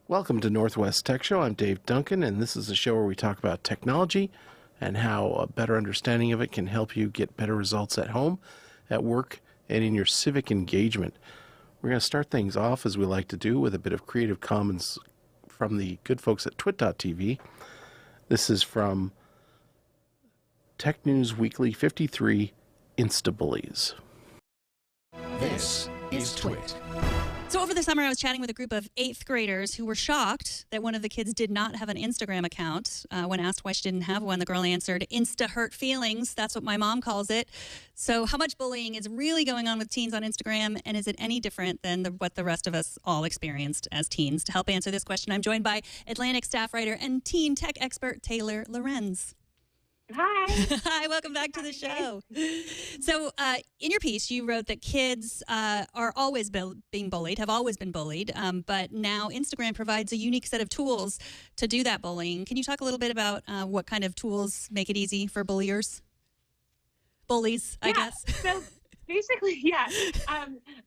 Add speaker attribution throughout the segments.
Speaker 1: Welcome to Northwest Tech Show. I'm Dave Duncan, and this is a show where we talk about technology and how a better understanding of it can help you get better results at home, at work, and in your civic engagement. We're going to start things off, as we like to do, with a bit of Creative Commons from the good folks at twit.tv. This is from Tech News Weekly 53, Instabullies.
Speaker 2: This is Twit.
Speaker 3: So over the summer, I was chatting with a group of 8th graders who were shocked that one of the kids did not have an Instagram account. When asked why she didn't have one, the girl answered, "Insta hurt feelings. That's what my mom calls it." So how much bullying is really going on with teens on Instagram, and is it any different than what the rest of us all experienced as teens? To help answer this question, I'm joined by Atlantic staff writer and teen tech expert Taylor Lorenz.
Speaker 4: Hi.
Speaker 3: Hi, welcome back to the show. So in your piece, you wrote that kids are always being bullied, have always been bullied, but now Instagram provides a unique set of tools to do that bullying. Can you talk a little bit about what kind of tools make it easy for bullies, I guess?
Speaker 4: So basically,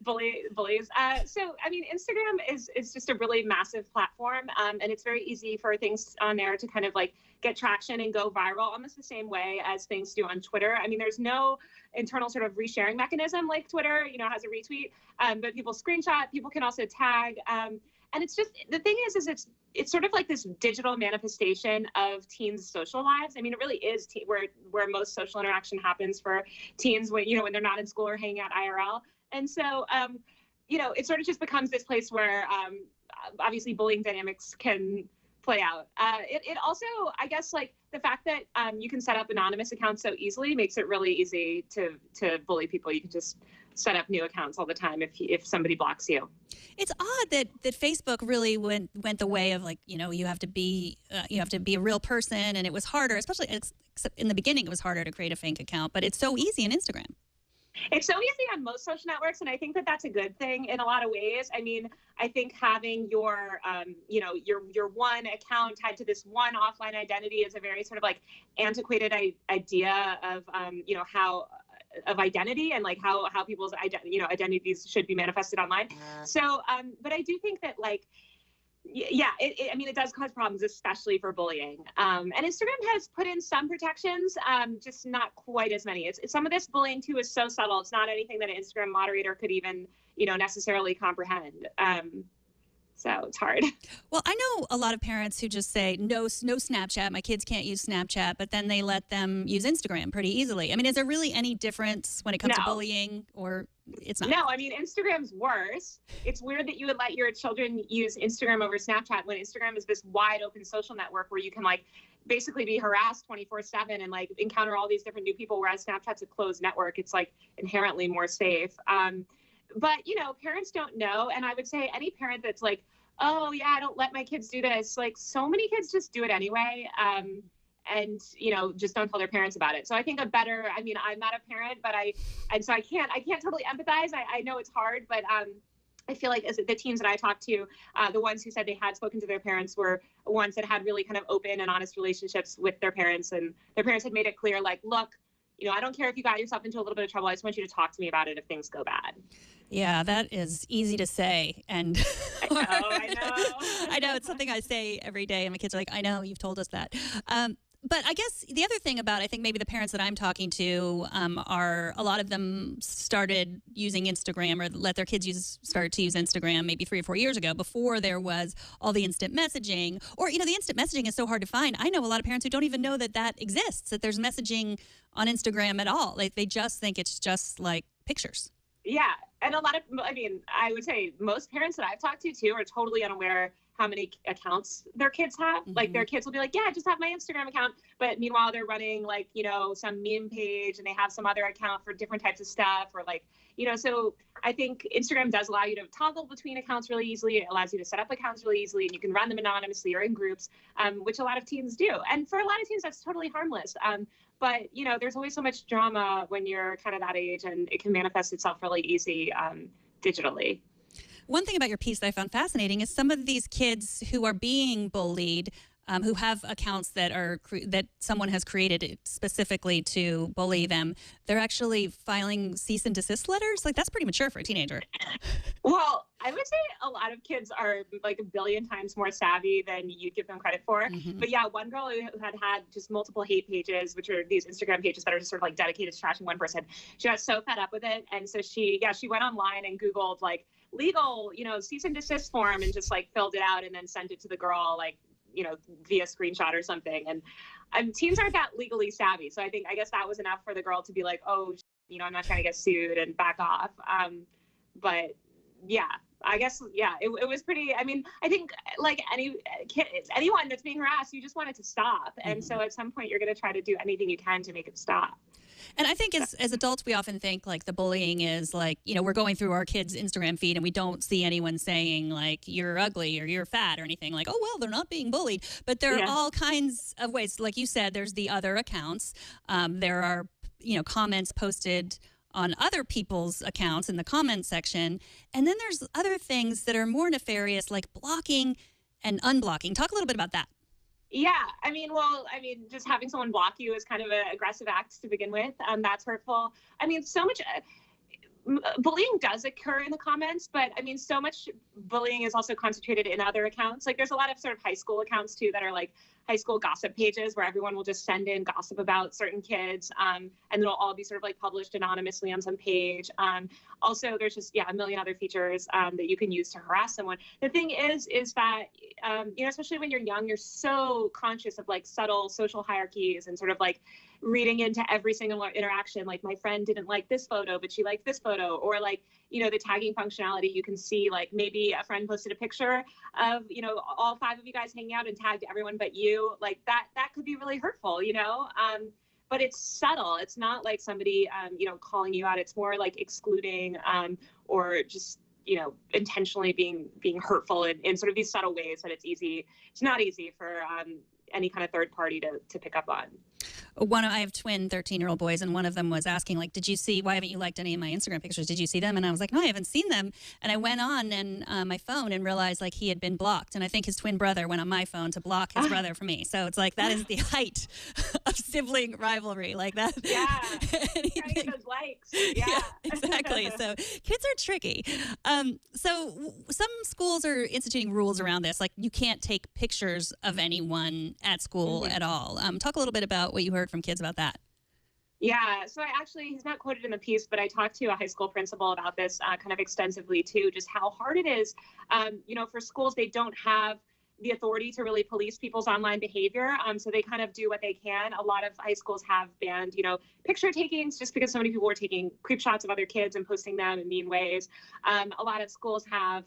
Speaker 4: bullies. So, I mean, Instagram is just a really massive platform, and it's very easy for things on there to kind of like get traction and go viral almost the same way as things do on Twitter. I mean, there's no internal sort of resharing mechanism like Twitter, has a retweet, but people screenshot, people can also tag. And it's just, the thing is it's sort of like this digital manifestation of teens' social lives. I mean, it really is where most social interaction happens for teens when they're not in school or hanging out IRL. And so, it sort of just becomes this place where obviously bullying dynamics can play out. It also, I guess, like the fact that you can set up anonymous accounts so easily makes it really easy to bully people. You can just set up new accounts all the time if somebody blocks you.
Speaker 3: It's odd that Facebook really went the way of like, you have to be a real person, and it was harder, especially in the beginning. It was harder to create a fake account, but it's so easy on Instagram.
Speaker 4: It's so easy on most social networks, and I think that that's a good thing in a lot of ways. I mean, I think having your one account tied to this one offline identity is a very sort of like antiquated idea of of identity and like how people's identities should be manifested online. So, but I do think that it does cause problems, especially for bullying. And Instagram has put in some protections, just not quite as many. It's some of this bullying too is so subtle. It's not anything that an Instagram moderator could even, necessarily comprehend. So it's hard.
Speaker 3: Well, I know a lot of parents who just say, no Snapchat. My kids can't use Snapchat, but then they let them use Instagram pretty easily. I mean, is there really any difference when it comes to bullying, or it's not?
Speaker 4: No, I mean, Instagram's worse. It's weird that you would let your children use Instagram over Snapchat when Instagram is this wide open social network where you can basically be harassed 24/7 and encounter all these different new people, whereas Snapchat's a closed network. It's inherently more safe. But, parents don't know. And I would say any parent that's like, oh, yeah, I don't let my kids do this. So many kids just do it anyway. And, just don't tell their parents about it. So I think I'm not a parent, but I can't totally empathize. I know it's hard, but I feel like as the teens that I talked to, the ones who said they had spoken to their parents were ones that had really kind of open and honest relationships with their parents. And their parents had made it clear, look, I don't care if you got yourself into a little bit of trouble. I just want you to talk to me about it if things go bad.
Speaker 3: Yeah, that is easy to say. And
Speaker 4: I know.
Speaker 3: I know, it's something I say every day, and my kids are like, I know, you've told us that. But I guess the other thing about, I think maybe the parents that I'm talking to are, a lot of them started using Instagram or let their kids start to use Instagram maybe 3 or 4 years ago, before there was all the instant messaging. Or, the instant messaging is so hard to find. I know a lot of parents who don't even know that exists, that there's messaging on Instagram at all. They just think it's just like pictures.
Speaker 4: Yeah. And I would say most parents that I've talked to too are totally unaware how many accounts their kids have. Mm-hmm. Their kids will be like, yeah, just have my Instagram account. But meanwhile, they're running some meme page, and they have some other account for different types of stuff, or so I think Instagram does allow you to toggle between accounts really easily. It allows you to set up accounts really easily, and you can run them anonymously or in groups, which a lot of teens do. And for a lot of teens, that's totally harmless. But, there's always so much drama when you're kind of that age, and it can manifest itself really easy digitally.
Speaker 3: One thing about your piece that I found fascinating is some of these kids who are being bullied who have accounts that are that someone has created specifically to bully them, they're actually filing cease and desist letters. Like, that's pretty mature for a teenager.
Speaker 4: Well, I would say a lot of kids are like a billion times more savvy than you give them credit for.
Speaker 3: Mm-hmm.
Speaker 4: But yeah, one girl who had just multiple hate pages, which are these Instagram pages that are just sort of like dedicated to trashing one person. She got so fed up with it. And so she went online and Googled like legal, cease and desist form and just like filled it out and then sent it to the girl like, via screenshot or something. And teens aren't that legally savvy. So I guess that was enough for the girl to be like, oh, I'm not trying to get sued and back off. But yeah, I guess, yeah, it was pretty, I mean, I think like anyone that's being harassed, you just want it to stop. And so at some point you're going to try to do anything you can to make it stop.
Speaker 3: And I think as adults, we often think like the bullying is like, we're going through our kids' Instagram feed and we don't see anyone saying like, you're ugly or you're fat or anything like, oh, well, they're not being bullied. But there are all kinds of ways. Like you said, there's the other accounts. There are, comments posted on other people's accounts in the comment section. And then there's other things that are more nefarious, like blocking and unblocking. Talk a little bit about that.
Speaker 4: Yeah, just having someone block you is kind of an aggressive act to begin with. That's hurtful. I mean, so much bullying does occur in the comments, but I mean, so much bullying is also concentrated in other accounts. Like there's a lot of sort of high school accounts too that are like high school gossip pages where everyone will just send in gossip about certain kids, and it'll all be sort of like published anonymously on some page. Also, there's just a million other features that you can use to harass someone. The thing is that especially when you're young, you're so conscious of like subtle social hierarchies and sort of like reading into every single interaction. Like my friend didn't like this photo, but she liked this photo, or like the tagging functionality. You can see like maybe a friend posted a picture of all 5 of you guys hanging out and tagged everyone but you. Like that could be really hurtful, but it's subtle. It's not like somebody calling you out. It's more like excluding or just intentionally being hurtful in sort of these subtle ways that it's not easy for any kind of third party to pick up on.
Speaker 3: I have twin 13-year-old boys, and one of them was asking, like, why haven't you liked any of my Instagram pictures? Did you see them? And I was like, no, I haven't seen them. And I went on my phone and realized, like, he had been blocked. And I think his twin brother went on my phone to block his brother for me. So it's like, that is the height of sibling rivalry. Like that.
Speaker 4: Yeah. Trying to get those likes. Yeah,
Speaker 3: exactly. So kids are tricky. So some schools are instituting rules around this. Like, you can't take pictures of anyone at school at all. Talk a little bit about what you heard from kids about that.
Speaker 4: Yeah, so he's not quoted in the piece, but I talked to a high school principal about this kind of extensively too, just how hard it is. For schools, they don't have the authority to really police people's online behavior. So they kind of do what they can. A lot of high schools have banned, picture takings just because so many people were taking creep shots of other kids and posting them in mean ways. A lot of schools have,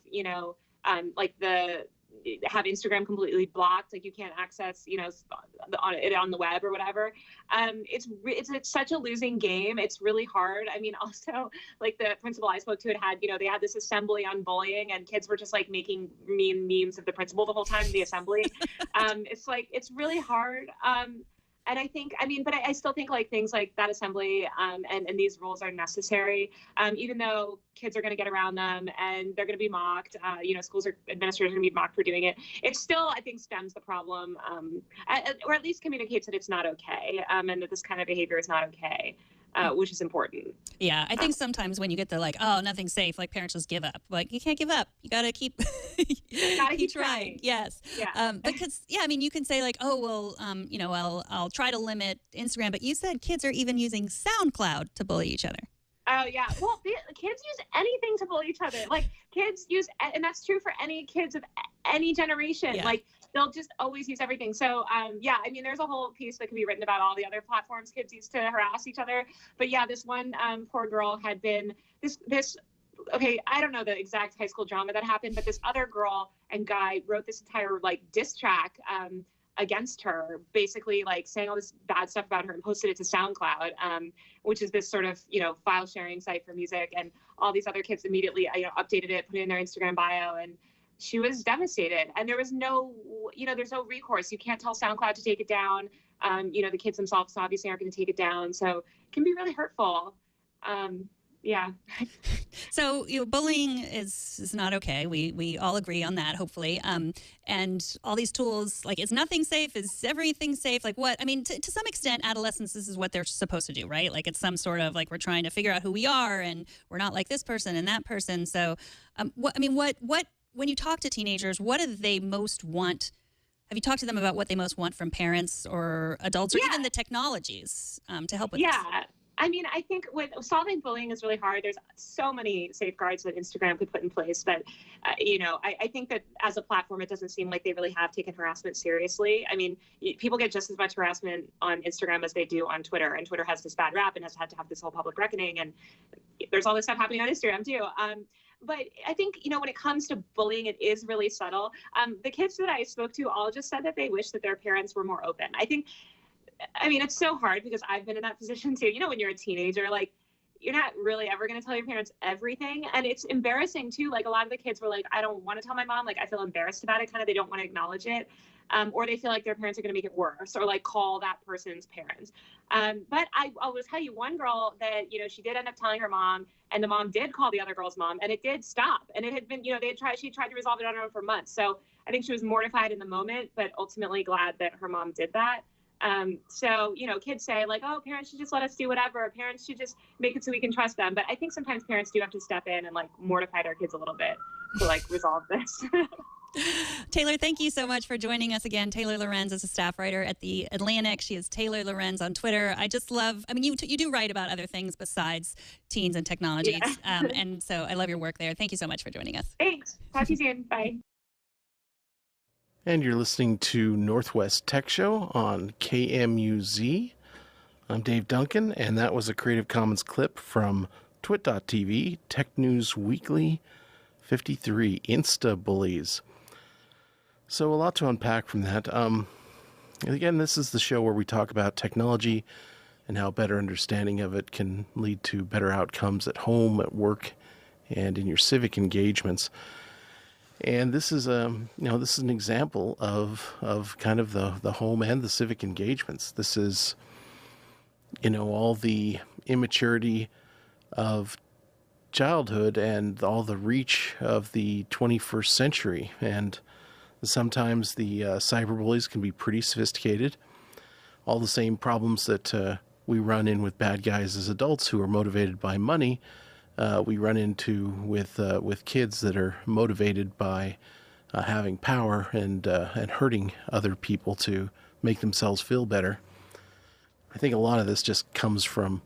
Speaker 4: have Instagram completely blocked, like you can't access, it on the web or whatever. It's such a losing game. It's really hard. I mean, also like the principal I spoke to had, they had this assembly on bullying and kids were just like making mean memes of the principal the whole time in the assembly. It's really hard. And I think, but I still think like things like that assembly and these rules are necessary, even though kids are going to get around them and they're going to be mocked. Schools or administrators are going to be mocked for doing it. It still, I think, stems the problem, or at least communicates that it's not okay, and that this kind of behavior is not okay. Which is important.
Speaker 3: Yeah, I think sometimes when you get the like, oh, nothing's safe, like parents just give up. Like, you can't give up. You got to keep, keep trying. Yes.
Speaker 4: Yeah.
Speaker 3: Because, you can say like, oh, well, I'll try to limit Instagram. But you said kids are even using SoundCloud to bully each other.
Speaker 4: Oh, yeah. Well, kids use anything to bully each other. Like, kids use, and that's true for any kids of any generation. Yeah. Like, they'll just always use everything. So, there's a whole piece that could be written about all the other platforms kids use to harass each other. But yeah, this one poor girl had been okay, I don't know the exact high school drama that happened, but this other girl and guy wrote this entire like diss track against her, basically like saying all this bad stuff about her and posted it to SoundCloud, which is this sort of, file sharing site for music. And all these other kids immediately, updated it, put it in their Instagram bio, and she was devastated. And there was no, there's no recourse. You can't tell SoundCloud to take it down. The kids themselves obviously aren't going to take it down. So it can be really hurtful. Yeah.
Speaker 3: So, bullying is not okay. We all agree on that, hopefully. And all these tools, like, is nothing safe? Is everything safe? Like, what? I mean, to some extent, adolescents, this is what they're supposed to do, right? Like, it's some sort of like we're trying to figure out who we are, and we're not like this person and that person. So, what? When you talk to teenagers, what do they most want? Have you talked to them about what they most want from parents or adults, or even the technologies to help with this?
Speaker 4: Yeah. I mean, I think with solving bullying is really hard. There's so many safeguards that Instagram could put in place, but I think that as a platform, it doesn't seem like they really have taken harassment seriously. I mean, people get just as much harassment on Instagram as they do on Twitter, and Twitter has this bad rap and has had to have this whole public reckoning, and there's all this stuff happening on Instagram too. But I think, when it comes to bullying, it is really subtle. The kids that I spoke to all just said that they wish that their parents were more open. I mean, it's so hard because I've been in that position too. When you're a teenager, like, you're not really ever going to tell your parents everything. And it's embarrassing too. Like, a lot of the kids were like, I don't want to tell my mom. Like, I feel embarrassed about it. Kind of, they don't want to acknowledge it. Or they feel like their parents are going to make it worse, or like call that person's parents. But I will tell you one girl that, she did end up telling her mom, and the mom did call the other girl's mom, and it did stop. And it had been, she tried to resolve it on her own for months. So I think she was mortified in the moment, but ultimately glad that her mom did that. So, kids say like, oh, parents should just let us do whatever. Parents should just make it so we can trust them. But I think sometimes parents do have to step in and like mortify their kids a little bit to like resolve this.
Speaker 3: Taylor, thank you so much for joining us again. Taylor Lorenz is a staff writer at The Atlantic. She is Taylor Lorenz on Twitter. I just love, you do write about other things besides teens and technologies.
Speaker 4: Yeah.
Speaker 3: And so I love your work there. Thank you so much for joining us.
Speaker 4: Thanks. Talk to you soon. Bye.
Speaker 1: And you're listening to Northwest Tech Show on KMUZ. I'm Dave Duncan, and that was a Creative Commons clip from twit.tv, Tech News Weekly 53, Insta Bullies. So a lot to unpack from that. Again, this is the show where we talk about technology and how better understanding of it can lead to better outcomes at home, at work, and in your civic engagements. And this is an example of kind of the home and the civic engagements. This is, all the immaturity of childhood and all the reach of the 21st century. And sometimes the cyberbullies can be pretty sophisticated. All the same problems that we run in with bad guys as adults who are motivated by money, we run into with kids that are motivated by having power and hurting other people to make themselves feel better. I think a lot of this just comes from,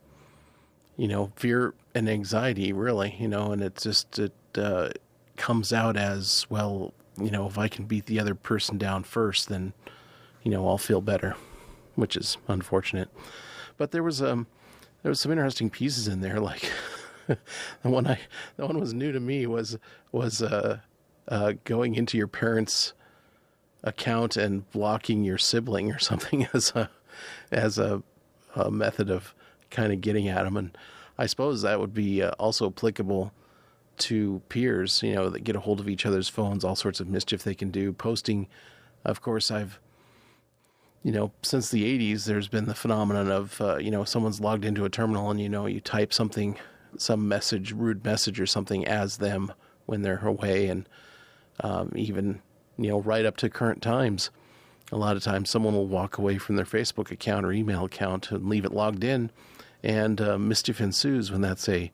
Speaker 1: fear and anxiety, really, and it comes out as, well, if I can beat the other person down first, then, I'll feel better, which is unfortunate. But there was some interesting pieces in there, like the one was new to me was going into your parents' account and blocking your sibling or something as a method of kind of getting at them. And I suppose that would be also applicable to peers, that get a hold of each other's phones, all sorts of mischief they can do. Posting, of course, I've, since the 80s, there's been the phenomenon of, someone's logged into a terminal and, you type something, some message, rude message or something as them when they're away. And even, right up to current times, a lot of times someone will walk away from their Facebook account or email account and leave it logged in, and mischief ensues when that's a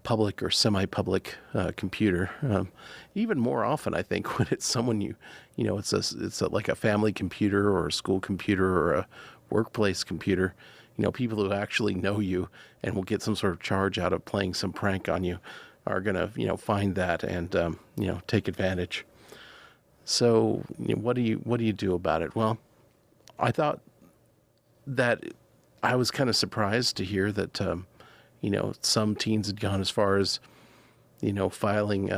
Speaker 1: public or semi-public computer. Even more often, I think, when it's someone it's like a family computer or a school computer or a workplace computer. People who actually know you and will get some sort of charge out of playing some prank on you are going to, find that and, take advantage. So what do you do about it? Well, I thought that I was kind of surprised to hear that, some teens had gone as far as, filing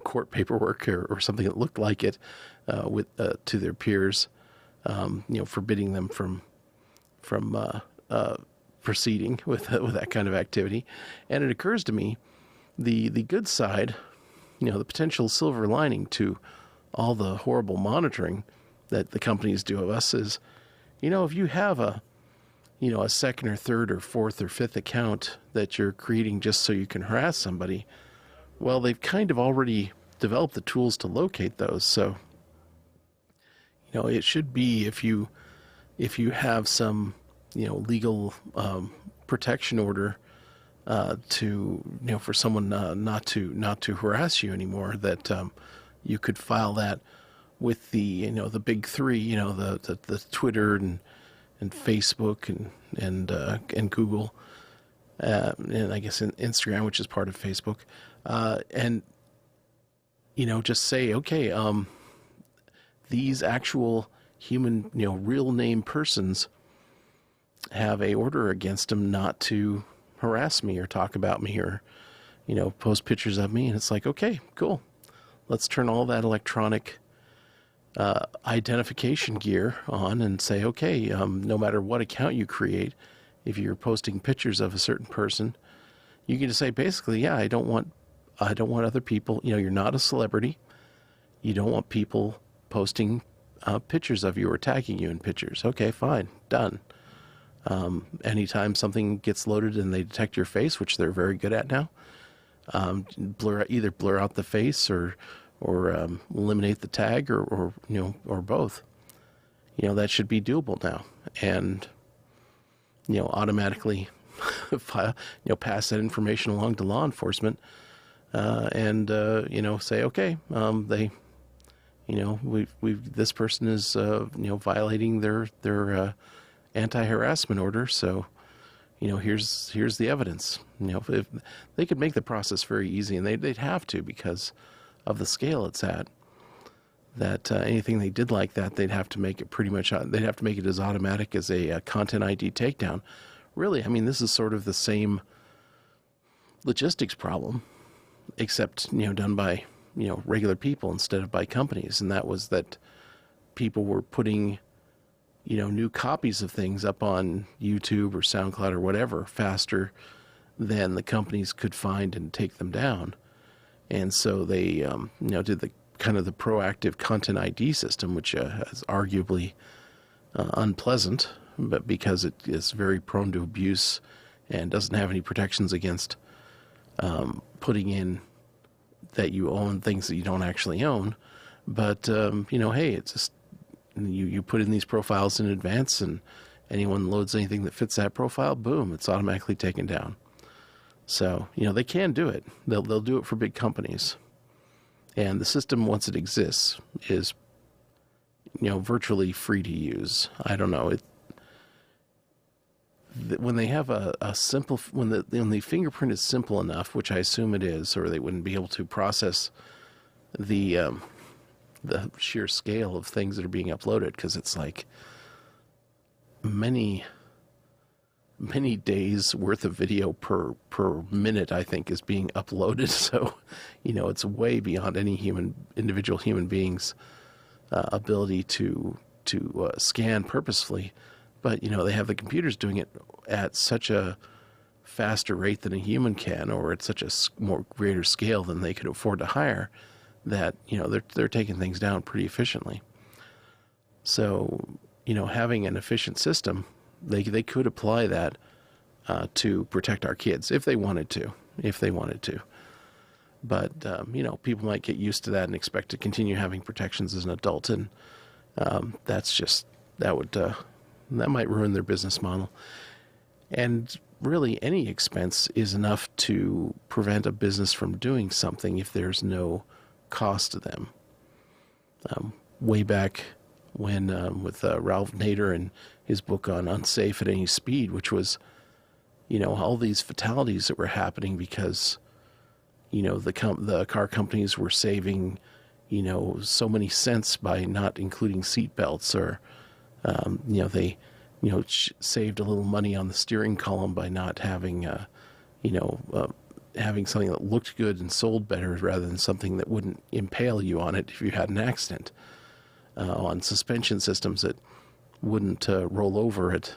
Speaker 1: court paperwork or something that looked like it to their peers, forbidding them from proceeding with that kind of activity. And it occurs to me, the good side, the potential silver lining to all the horrible monitoring that the companies do of us is, if you have a second or third or fourth or fifth account that you're creating just so you can harass somebody, well, they've kind of already developed the tools to locate those. So, it should be, if you have some, legal protection order to, for someone not to harass you anymore, that you could file that with the, the big three, the Twitter and Facebook and Google, and I guess Instagram, which is part of Facebook, and just say, okay, these actual human, real name persons have a order against them not to harass me or talk about me or, post pictures of me. And it's like, okay, cool. Let's turn all that electronic identification gear on and say, okay, no matter what account you create, if you're posting pictures of a certain person, you can just say, basically, yeah, I don't want other people, you're not a celebrity. You don't want people posting pictures of you or tagging you in pictures. Okay, fine, done. Anytime something gets loaded and they detect your face, which they're very good at now, either blur out the face or eliminate the tag or both. That should be doable now, and automatically file, pass that information along to law enforcement, and say, okay, this person is violating their anti-harassment order, so here's the evidence. If they could make the process very easy, and they'd have to, because of the scale it's at, that anything they did like that, they'd have to make it they'd have to make it as automatic as a content ID takedown. Really, I mean, this is sort of the same logistics problem, except done by regular people instead of by companies. And that was that people were putting new copies of things up on YouTube or SoundCloud or whatever faster than the companies could find and take them down. And so they did the kind of the proactive content ID system, which is arguably unpleasant, but because it is very prone to abuse and doesn't have any protections against putting in that you own things that you don't actually own. But hey, it's just you put in these profiles in advance, and anyone loads anything that fits that profile, boom, it's automatically taken down. So they can do it. They'll do it for big companies, and the system, once it exists, is virtually free to use. I don't know when they have a simple, when the fingerprint is simple enough, which I assume it is, or they wouldn't be able to process the sheer scale of things that are being uploaded, because it's like many days worth of video per minute, I think, is being uploaded. So it's way beyond any individual human being's ability to scan purposefully. But they have the computers doing it at such a faster rate than a human can, or at such a more greater scale than they could afford to hire, that they're taking things down pretty efficiently. So having an efficient system, they could apply that to protect our kids if they wanted to. But people might get used to that and expect to continue having protections as an adult, and that might ruin their business model. And really, any expense is enough to prevent a business from doing something if there's no cost to them. Way back when, with Ralph Nader and his book on Unsafe at Any Speed, which was, all these fatalities that were happening because, the car companies were saving, so many cents by not including seat belts, or, they, saved a little money on the steering column by not having, having something that looked good and sold better rather than something that wouldn't impale you on it if you had an accident. On suspension systems that wouldn't roll over at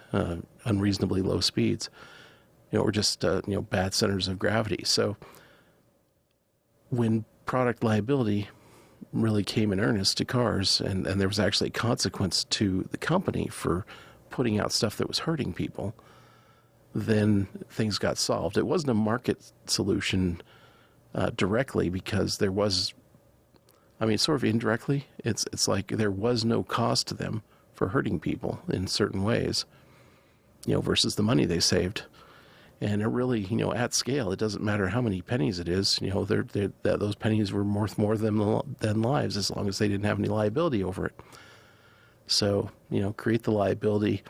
Speaker 1: unreasonably low speeds, or just bad centers of gravity. So when product liability really came in earnest to cars, and there was actually a consequence to the company for putting out stuff that was hurting people, then things got solved. It wasn't a market solution directly, because there was, I mean, sort of indirectly, it's like there was no cost to them for hurting people in certain ways, versus the money they saved. And it really, at scale, it doesn't matter how many pennies it is. Those pennies were worth more than lives, as long as they didn't have any liability over it. So, create the liability,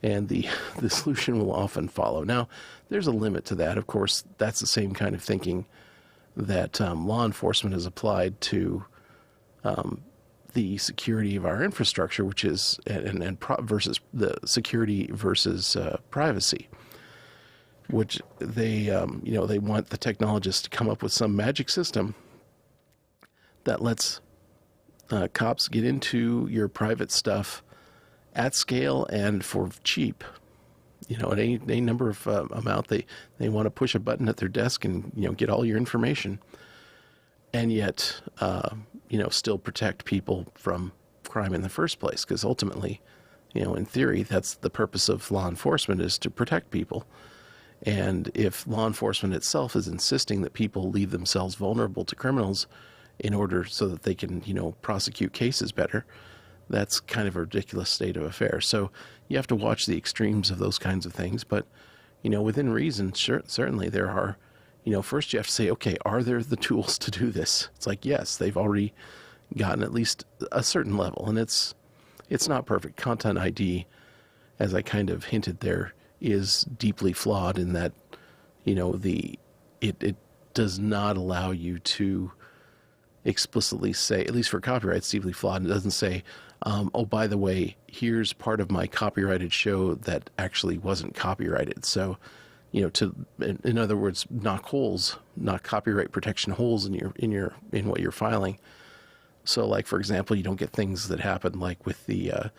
Speaker 1: and the solution will often follow. Now, there's a limit to that. Of course, that's the same kind of thinking that law enforcement has applied to the security of our infrastructure, which is versus the security versus privacy, which they they want the technologists to come up with some magic system that lets cops get into your private stuff at scale and for cheap. At any number of amount, they want to push a button at their desk and get all your information, and yet still protect people from crime in the first place. Because ultimately, in theory, that's the purpose of law enforcement, is to protect people. And if law enforcement itself is insisting that people leave themselves vulnerable to criminals in order so that they can, prosecute cases better, that's kind of a ridiculous state of affairs. So you have to watch the extremes of those kinds of things. But, within reason, certainly there are, first you have to say, okay, are there the tools to do this? It's like, yes, they've already gotten at least a certain level. And it's not perfect. Content ID, as I kind of hinted there, is deeply flawed in that, it does not allow you to explicitly say, at least for copyright, it's deeply flawed. It doesn't say, oh, by the way, here's part of my copyrighted show that actually wasn't copyrighted. So, in other words, knock copyright protection holes in what you're filing. So, like, for example, you don't get things that happen like with the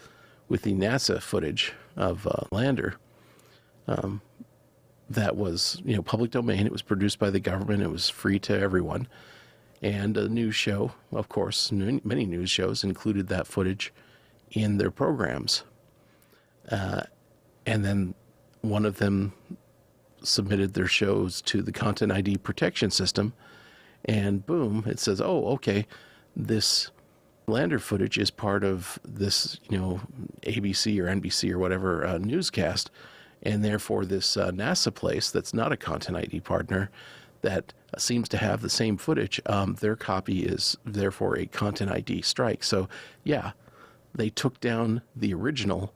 Speaker 1: NASA footage of Lander. That was, public domain. It was produced by the government. It was free to everyone. And a news show, of course, many news shows included that footage in their programs. And then one of them submitted their shows to the Content ID protection system, and boom, it says, oh, okay, this Lander footage is part of this, ABC or NBC or whatever newscast, and therefore this NASA place that's not a Content ID partner that seems to have the same footage, their copy is therefore a Content ID strike. So, yeah, they took down the original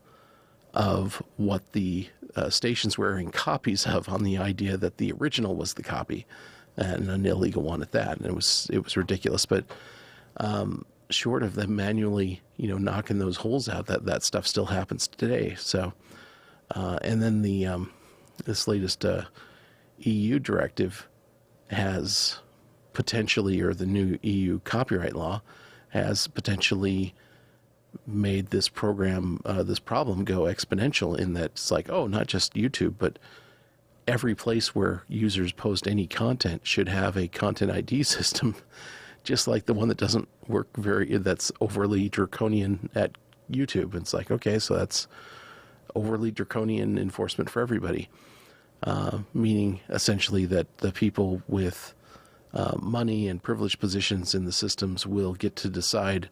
Speaker 1: of what the stations were in copies of, on the idea that the original was the copy, and an illegal one at that. And it was ridiculous. But short of them manually, knocking those holes out, that stuff still happens today. So, and then this latest EU directive has potentially, or the new EU copyright law has potentially made this problem go exponential, in that it's like, oh, not just YouTube, but every place where users post any content should have a Content ID system, just like the one that doesn't work that's overly draconian at YouTube. It's like, okay, so that's overly draconian enforcement for everybody. Meaning essentially that the people with money and privileged positions in the systems will get to decide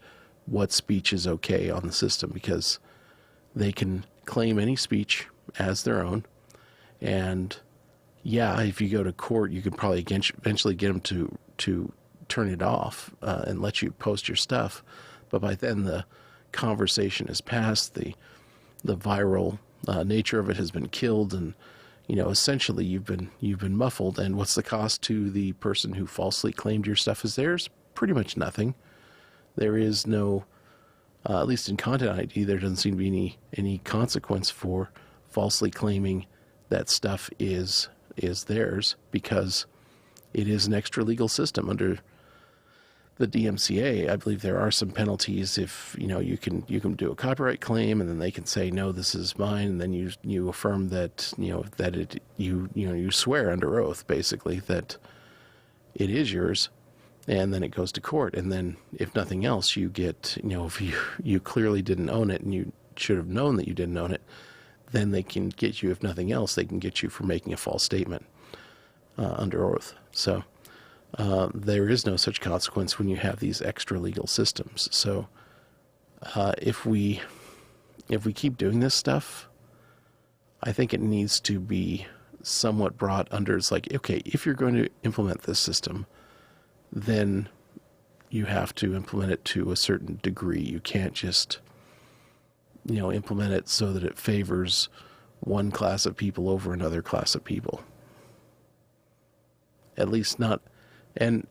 Speaker 1: what speech is okay on the system, because they can claim any speech as their own. And yeah, if you go to court, you could probably eventually get them to turn it off and let you post your stuff. But by then the conversation has passed, the viral nature of it has been killed, and essentially you've been muffled. And what's the cost to the person who falsely claimed your stuff as theirs? Pretty much nothing. There is no, at least in Content ID, there doesn't seem to be any consequence for falsely claiming that stuff is theirs, because it is an extra legal system under the DMCA. I believe there are some penalties if you can do a copyright claim, and then they can say, no, this is mine, and then you affirm that you swear under oath basically that it is yours, and then it goes to court. And then if nothing else, you get, if you clearly didn't own it and you should have known that you didn't own it, then they can get you, if nothing else, they can get you for making a false statement under oath. So there is no such consequence when you have these extra legal systems. So if we keep doing this stuff, I think it needs to be somewhat brought under, it's like, okay, if you're going to implement this system, then you have to implement it to a certain degree. You can't just, implement it so that it favors one class of people over another class of people. At least not, and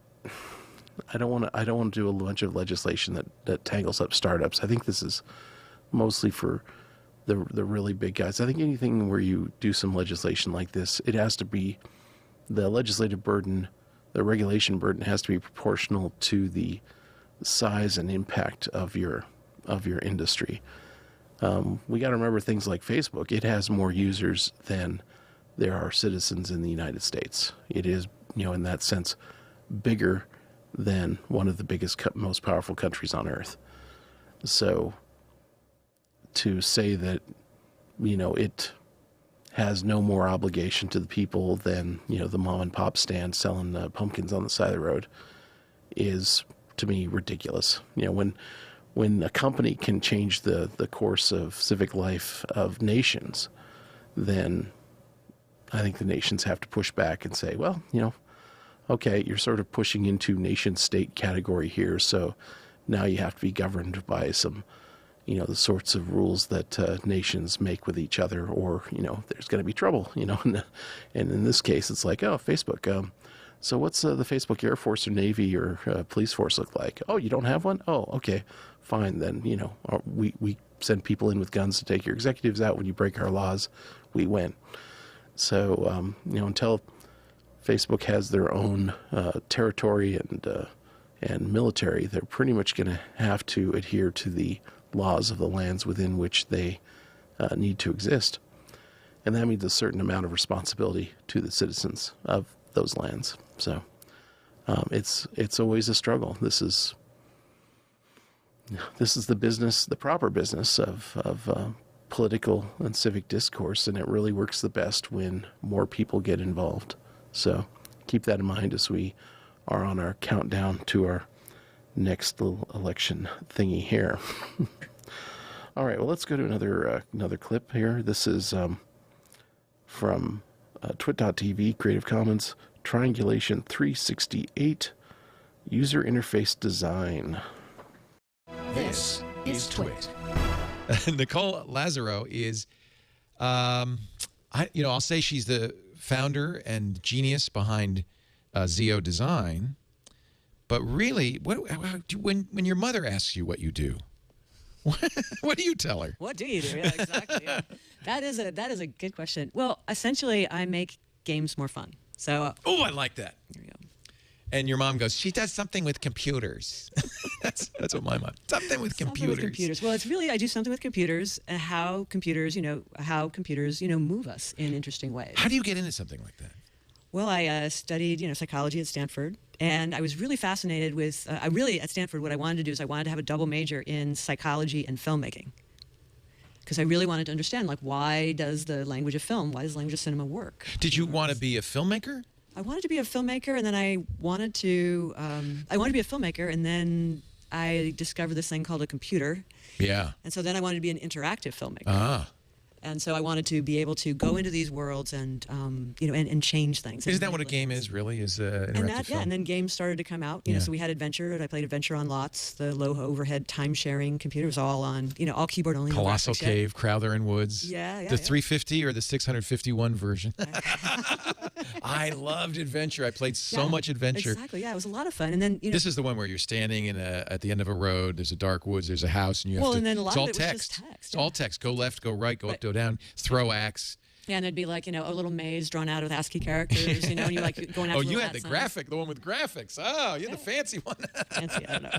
Speaker 1: I don't want to do a bunch of legislation that tangles up startups. I think this is mostly for the really big guys. I think anything where you do some legislation like this, it has to be, the legislative burden, the regulation burden has to be proportional to the size and impact of your industry. We got to remember things like Facebook. It has more users than there are citizens in the United States. It is, in that sense, bigger than one of the biggest, most powerful countries on earth. So to say that, it has no more obligation to the people than, the mom and pop stand selling pumpkins on the side of the road is, to me, ridiculous. When a company can change the course of civic life of nations, then I think the nations have to push back and say, well, okay, you're sort of pushing into nation state category here, so now you have to be governed by some, the sorts of rules that nations make with each other, or, there's going to be trouble, and in this case, it's like, oh, Facebook. So what's the Facebook Air Force or Navy or police force look like? Oh, you don't have one? Oh, okay, fine. Then, we send people in with guns to take your executives out. When you break our laws, we win. So, until Facebook has their own territory and military, they're pretty much going to have to adhere to the laws of the lands within which they need to exist. And that means a certain amount of responsibility to the citizens of those lands. So it's always a struggle. This is the business, the proper business of political and civic discourse, and it really works the best when more people get involved. So keep that in mind as we are on our countdown to our next little election thingy here. All right, well, let's go to another clip here. This is from twit.tv, Creative Commons, Triangulation 368, User Interface Design.
Speaker 2: This is Twit.
Speaker 5: Nicole Lazaro is, I'll say she's the founder and genius behind Zio Design. But really, when your mother asks you what you do, what do you tell her?
Speaker 6: What do you do? Yeah, exactly. Yeah. That is a good question. Well, essentially, I make games more fun. So.
Speaker 5: Oh, I like that.
Speaker 6: There you go.
Speaker 5: And your mom goes, she does something with computers. that's what my mom. Something with computers.
Speaker 6: Well, it's really, I do something with computers and how computers move us in interesting ways.
Speaker 5: How do you get into something like that?
Speaker 6: Well, I studied, psychology at Stanford, and I was really fascinated with. At Stanford, what I wanted to do is I wanted to have a double major in psychology and filmmaking, because I really wanted to understand, why does the language of film, why does the language of cinema work?
Speaker 5: Did you want to be a filmmaker?
Speaker 6: I wanted to be a filmmaker, and then I wanted to be a filmmaker, and then I discovered this thing called a computer.
Speaker 5: Yeah.
Speaker 6: And so then I wanted to be an interactive filmmaker.
Speaker 5: Ah.
Speaker 6: And so I wanted to be able to go into these worlds and and change things.
Speaker 5: Isn't that what a game is, really? Is interactive film?
Speaker 6: And then games started to come out. So we had Adventure, and I played Adventure on Lots, the low overhead time sharing computer. It was all on, all keyboard only.
Speaker 5: Colossal Cave, Crowther and Woods.
Speaker 6: Yeah.
Speaker 5: The 350 or the 651 version. I loved Adventure. I played so much Adventure.
Speaker 6: Exactly. Yeah, it was a lot of fun. And then
Speaker 5: this is the one where you're standing at the end of a road. There's a dark woods. There's a house, and you have to.
Speaker 6: And then a lot
Speaker 5: it's all
Speaker 6: of it was
Speaker 5: text.
Speaker 6: just text.
Speaker 5: It's all text. Go left. Go right. Go up. Go down. Throw axe.
Speaker 6: Yeah, and there'd be like, a little maze drawn out with ASCII characters, and you're like going after
Speaker 5: Oh,
Speaker 6: little
Speaker 5: you
Speaker 6: hat
Speaker 5: had the
Speaker 6: signs.
Speaker 5: graphic, the one with graphics. Oh, you had the fancy one.
Speaker 6: Fancy, I don't know.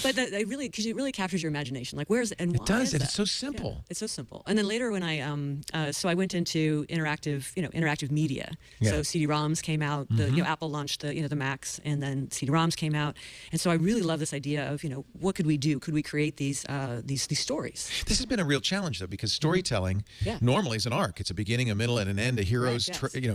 Speaker 6: But they really, because it really captures your imagination. Like, where's and why
Speaker 5: It does,
Speaker 6: is
Speaker 5: and
Speaker 6: that?
Speaker 5: it's so simple.
Speaker 6: Yeah, it's so simple. And then later when so I went into interactive media.
Speaker 5: Yeah.
Speaker 6: So CD-ROMs came out. Apple launched the Macs, and then CD-ROMs came out. And so I really love this idea of, what could we do? Could we create these stories?
Speaker 5: This has been a real challenge, though, because storytelling normally is an arc. It's a beginning, a middle, and an end. A hero's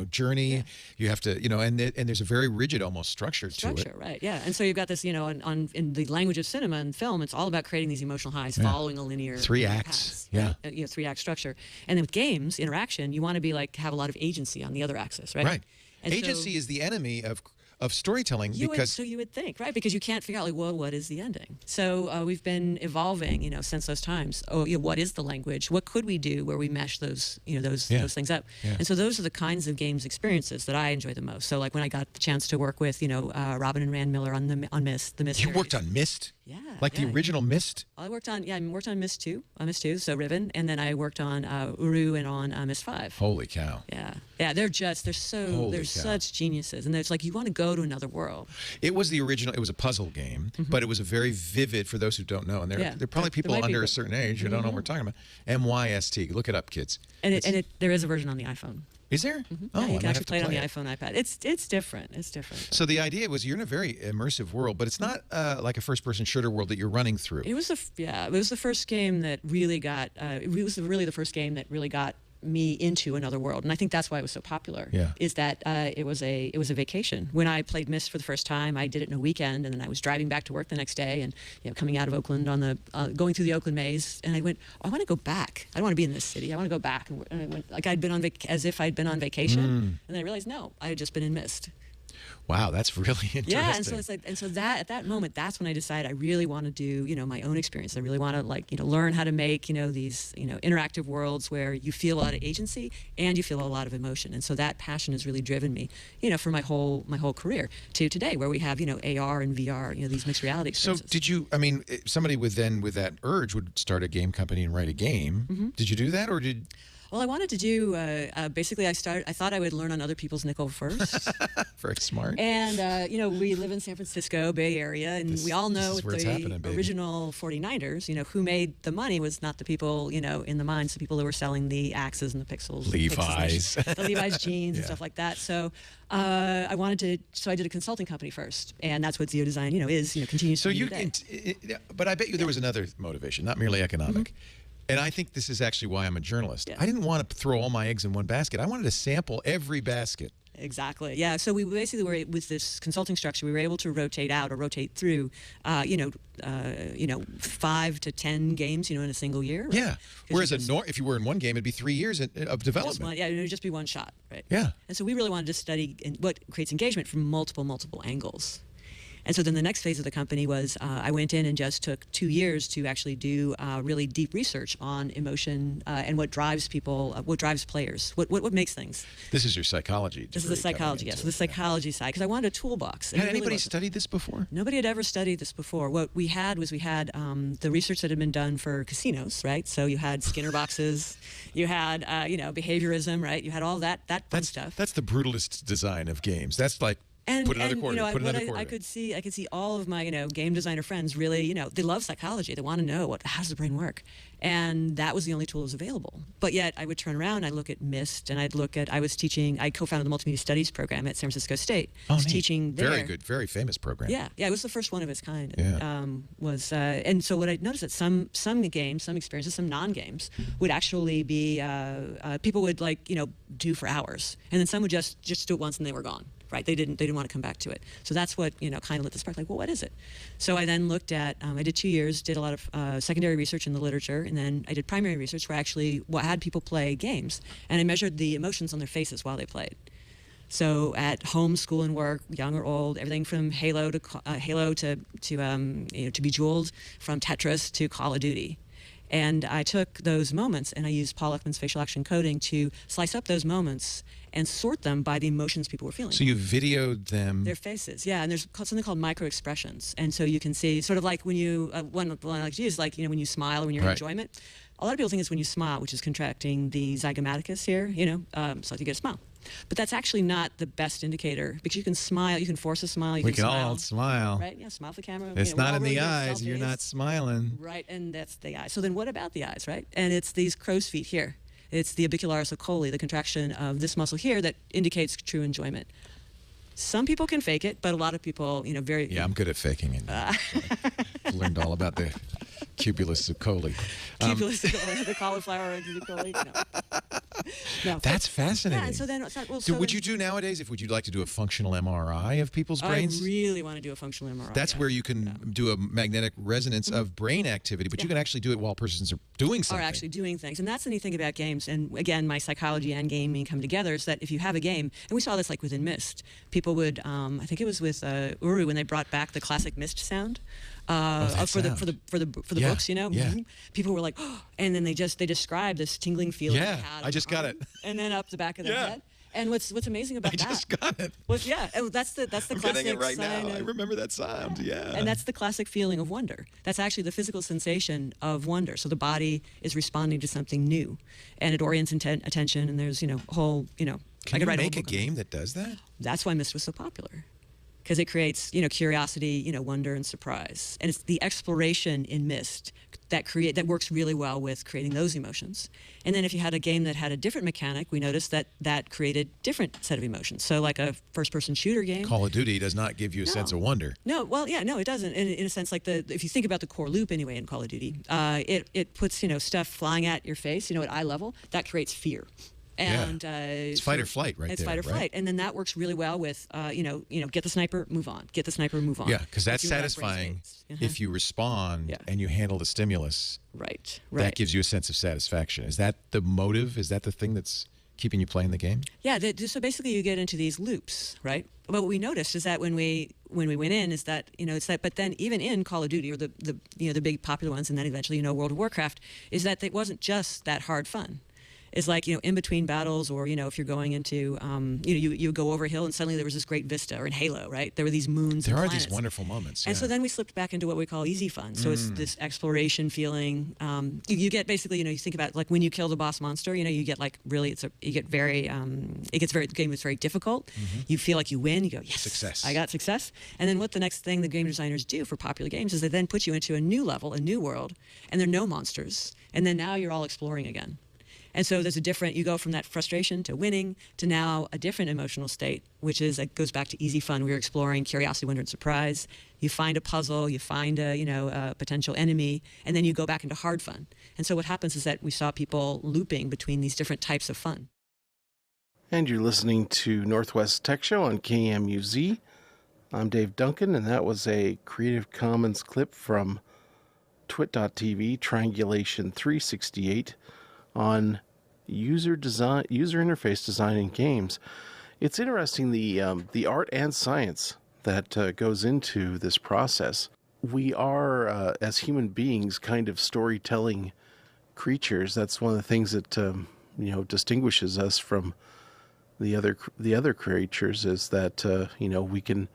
Speaker 5: journey. Yeah. You have to, and there's a very rigid almost structure to it.
Speaker 6: Right? Yeah. And so you've got this, in the language of cinema and film, it's all about creating these emotional highs, following a linear
Speaker 5: 3 acts.
Speaker 6: Path, right? 3-act structure. And then with games, interaction, you want to be have a lot of agency on the other axis, right?
Speaker 5: Right.
Speaker 6: And
Speaker 5: Agency is the enemy of storytelling because
Speaker 6: so you would think, right? Because you can't figure out what is the ending. So we've been evolving, since those times. What is the language? What could we do where we mesh those things up?
Speaker 5: Yeah.
Speaker 6: And so those are the kinds of games experiences that I enjoy the most. So like when I got the chance to work with, Robin and Rand Miller on Myst, the Myst.
Speaker 5: You
Speaker 6: series.
Speaker 5: worked on Myst.
Speaker 6: Yeah.
Speaker 5: Like the original Myst.
Speaker 6: I worked on Myst 2, so Riven, and then I worked on Uru and on Myst 5.
Speaker 5: Holy cow.
Speaker 6: Yeah, they're such geniuses, and it's like you want to go to another world.
Speaker 5: It was the original. It was a puzzle game, but it was a very vivid. For those who don't know, and there are probably people under a certain age who don't know what we're talking about. MYST. Look it up, kids.
Speaker 6: And there is a version on the iPhone.
Speaker 5: Is there? Oh,
Speaker 6: yeah, you
Speaker 5: I
Speaker 6: can
Speaker 5: might
Speaker 6: actually
Speaker 5: have to
Speaker 6: play it on the iPhone, iPad. It's different. It's different.
Speaker 5: So the idea was you're in a very immersive world, but it's not like a first-person shooter world that you're running through.
Speaker 6: It was the first game that really got. It was really the first game that really got me into another world, and I think that's why it was so popular.
Speaker 5: Yeah.
Speaker 6: Is that it was a vacation. When I played Myst for the first time, I did it in a weekend, and then I was driving back to work the next day, and coming out of Oakland on the going through the Oakland maze, and I went, I want to go back. I don't want to be in this city. I want to go back. And I went like I'd been on as if I'd been on vacation, and then I realized no, I had just been in Myst.
Speaker 5: Wow, that's really interesting.
Speaker 6: Yeah, and so it's like, at that moment, that's when I decided I really want to do, my own experience. I really want to learn how to make, these, interactive worlds where you feel a lot of agency and you feel a lot of emotion. And so that passion has really driven me, for my whole career to today, where we have, AR and VR, these mixed reality experiences.
Speaker 5: So did you? I mean, somebody with that urge would start a game company and write a game. Did you do that, or did?
Speaker 6: Well, I wanted to do, basically I thought I would learn on other people's nickel first.
Speaker 5: Very smart.
Speaker 6: And, we live in San Francisco, Bay Area, and we all know the original 49ers, who made the money was not the people, in the mines, the people who were selling the axes and the pixels.
Speaker 5: Levi's.
Speaker 6: The Levi's jeans and stuff like that. So I did a consulting company first, and that's what Zeo Design, is, continues to be today.
Speaker 5: But I bet you there was another motivation, not merely economic. And I think this is actually why I'm a journalist. Yeah. I didn't want to throw all my eggs in one basket. I wanted to sample every basket.
Speaker 6: Exactly. Yeah. So we basically were, with this consulting structure, we were able to rotate out or rotate through, 5 to 10 games, in a single year. Right?
Speaker 5: Yeah. Whereas if you were in one game, it'd be 3 years of development.
Speaker 6: It would just be one shot. Right.
Speaker 5: Yeah.
Speaker 6: And so we really wanted to study what creates engagement from multiple angles. And so then the next phase of the company was I went in and just took 2 years to actually do really deep research on emotion and what drives people, what drives players, what makes things.
Speaker 5: This is your psychology.
Speaker 6: This is the psychology, yes. So the psychology side, because I wanted a toolbox.
Speaker 5: Had anybody studied this before?
Speaker 6: Nobody had ever studied this before. What we had was the research that had been done for casinos, right? So you had Skinner boxes, you had behaviorism, right? You had all that fun stuff.
Speaker 5: That's the brutalist design of games. That's like. Put another quarter. Put another quarter.
Speaker 6: I could see all of my game designer friends really, they love psychology. They want to know how does the brain work, and that was the only tool that was available. But yet I would turn around, I look at Myst, and I co-founded the multimedia studies program at San Francisco State.
Speaker 5: Oh,
Speaker 6: I was teaching there.
Speaker 5: Very good, very famous program.
Speaker 6: Yeah, it was the first one of its kind.
Speaker 5: Yeah.
Speaker 6: And so what I noticed that some games, some experiences, some non-games would actually be people would do for hours, and then some would just do it once and they were gone. Right, they didn't want to come back to it. So that's what kind of lit the spark. Like, well, what is it? So I then looked at. I did 2 years, did a lot of secondary research in the literature, and then I did primary research where I actually had people play games, and I measured the emotions on their faces while they played. So at home, school, and work, young or old, everything from Halo to Bejeweled, from Tetris to Call of Duty. And I took those moments and I used Paul Ekman's facial action coding to slice up those moments and sort them by the emotions people were feeling.
Speaker 5: So you videoed them.
Speaker 6: Their faces, yeah. And there's something called micro expressions. And so you can see sort of like when you, one I like to use, like, when you smile or when you're in enjoyment. A lot of people think it's when you smile, which is contracting the zygomaticus here, so you get a smile. But that's actually not the best indicator, because you can smile, you can force a smile, you
Speaker 5: We
Speaker 6: can
Speaker 5: can
Speaker 6: smile.
Speaker 5: all smile.
Speaker 6: Right, yeah, smile for the camera.
Speaker 5: It's not in
Speaker 6: really
Speaker 5: the
Speaker 6: good
Speaker 5: eyes. You're
Speaker 6: selfies.
Speaker 5: not smiling.
Speaker 6: Right, and that's the eye. So then what about the eyes, right? And it's these crow's feet here. It's the orbicularis oculi, the contraction of this muscle here that indicates true enjoyment. Some people can fake it, but a lot of people, very...
Speaker 5: Yeah, I'm good at faking it. I've learned all about the cubulus oculi.
Speaker 6: Cubulus oculi, the cauliflower oculi. No,
Speaker 5: That's fascinating.
Speaker 6: Yeah, and so then,
Speaker 5: So would you do nowadays, would you like to do a functional MRI of people's brains?
Speaker 6: I really want to do a functional MRI.
Speaker 5: That's where you can do a magnetic resonance of brain activity, but you can actually do it while persons are doing something.
Speaker 6: Are actually doing things. And that's the neat thing about games. And again, my psychology and gaming come together, is that if you have a game, and we saw this like within Myst, people would, I think it was with Uru when they brought back the classic Myst sound. For the books,
Speaker 5: Yeah.
Speaker 6: People were like, oh, and then they described this tingling feeling.
Speaker 5: Yeah,
Speaker 6: they had
Speaker 5: I just got it.
Speaker 6: And then up the back of their head. And what's amazing about that?
Speaker 5: I just got it.
Speaker 6: Well, yeah, that's the
Speaker 5: I'm
Speaker 6: classic
Speaker 5: getting it right
Speaker 6: sign
Speaker 5: now. I
Speaker 6: of-
Speaker 5: remember that sound. Yeah.
Speaker 6: And that's the classic feeling of wonder. That's actually the physical sensation of wonder. So the body is responding to something new, and it orients attention. And there's a whole I
Speaker 5: Can
Speaker 6: could
Speaker 5: you
Speaker 6: write
Speaker 5: make a
Speaker 6: whole book on
Speaker 5: game
Speaker 6: it.
Speaker 5: that does that?
Speaker 6: That's why Myst was so popular, because it creates curiosity, wonder and surprise, and it's the exploration in Myst that works really well with creating those emotions. And then if you had a game that had a different mechanic, we noticed that created different set of emotions. So like a first-person shooter game.
Speaker 5: Call of Duty does not give you a sense of wonder.
Speaker 6: No, well, yeah, no, it doesn't. In a sense, like if you think about the core loop anyway in Call of Duty, it puts stuff flying at your face, at eye level. That creates fear. And
Speaker 5: it's fight or flight right
Speaker 6: it's
Speaker 5: there.
Speaker 6: It's fight or flight. And then that works really well with, get the sniper, move on. Get the sniper, move on.
Speaker 5: Yeah, because that's
Speaker 6: If you have brain
Speaker 5: satisfying
Speaker 6: space.
Speaker 5: if you respond
Speaker 6: Yeah.
Speaker 5: and you handle the stimulus.
Speaker 6: Right.
Speaker 5: That gives you a sense of satisfaction. Is that the motive? Is that the thing that's keeping you playing the game?
Speaker 6: Yeah. So basically, you get into these loops, right? But what we noticed is that when we went in, is that it's that. But then even in Call of Duty or the big popular ones, and then eventually World of Warcraft, is that it wasn't just that hard fun. Is like in between battles, or if you're going into you go over a hill and suddenly there was this great vista, or in Halo, right? There were these moons.
Speaker 5: There
Speaker 6: and
Speaker 5: are
Speaker 6: planets.
Speaker 5: these wonderful moments.
Speaker 6: And so then we slipped back into what we call easy fun. So it's this exploration feeling. You get basically, you think about like when you kill the boss monster, you get like really, you get very, the game is very difficult. You feel like you win. You go, yes,
Speaker 5: Success.
Speaker 6: I got success. And then what the next thing the game designers do for popular games is they then put you into a new level, a new world, and there are no monsters. And then now you're all exploring again. And so there's you go from that frustration to winning to now a different emotional state, which is, it goes back to easy fun. We're exploring curiosity, wonder, and surprise. You find a puzzle, you find a potential enemy, and then you go back into hard fun. And so what happens is that we saw people looping between these different types of fun.
Speaker 1: And you're listening to Northwest Tech Show on KMUZ. I'm Dave Duncan, and that was a Creative Commons clip from twit.tv, Triangulation 368, on user interface design in games. It's interesting, the art and science that goes into this process. We are, as human beings, kind of storytelling creatures. That's one of the things that distinguishes us from the other creatures, is that we can